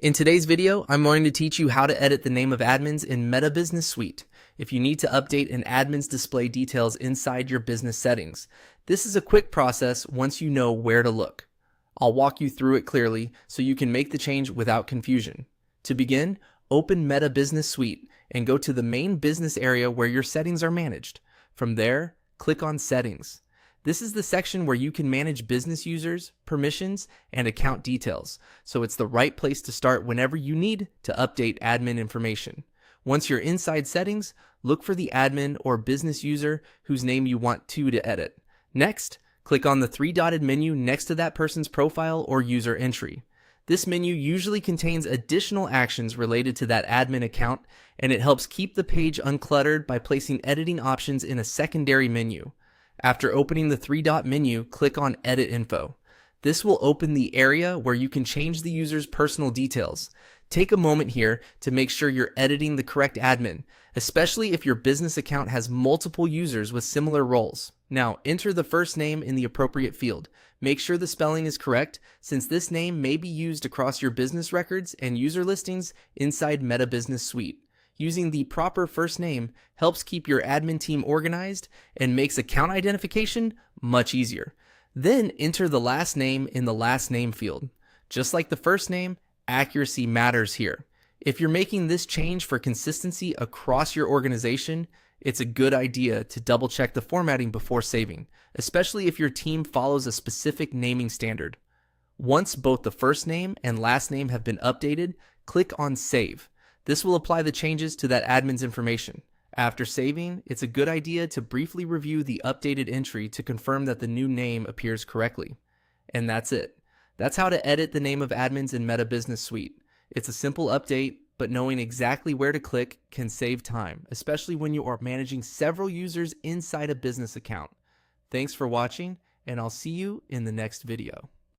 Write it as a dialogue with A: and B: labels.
A: In today's video, I'm going to teach you how to edit the name of admins in Meta Business Suite if you need to update an admin's display details inside your business settings. This is a quick process once you know where to look. I'll walk you through it clearly so you can make the change without confusion. To begin, open Meta Business Suite and go to the main business area where your settings are managed. From there, click on Settings. This is the section where you can manage business users, permissions, and account details, so it's the right place to start whenever you need to update admin information. Once you're inside settings, look for the admin or business user whose name you want to edit. Next, click on the three-dotted menu next to that person's profile or user entry. This menu usually contains additional actions related to that admin account, and it helps keep the page uncluttered by placing editing options in a secondary menu. After opening the three-dot menu, click on Edit Info. This will open the area where you can change the user's personal details. Take a moment here to make sure you're editing the correct admin, especially if your business account has multiple users with similar roles. Now, enter the first name in the appropriate field. Make sure the spelling is correct, since this name may be used across your business records and user listings inside Meta Business Suite. Using the proper first name helps keep your admin team organized and makes account identification much easier. Then enter the last name in the last name field. Just like the first name, accuracy matters here. If you're making this change for consistency across your organization, it's a good idea to double check the formatting before saving, especially if your team follows a specific naming standard. Once both the first name and last name have been updated, click on Save. This will apply the changes to that admin's information. After saving, it's a good idea to briefly review the updated entry to confirm that the new name appears correctly. And that's it. That's how to edit the name of admins in Meta Business Suite. It's a simple update, but knowing exactly where to click can save time, especially when you are managing several users inside a business account. Thanks for watching, and I'll see you in the next video.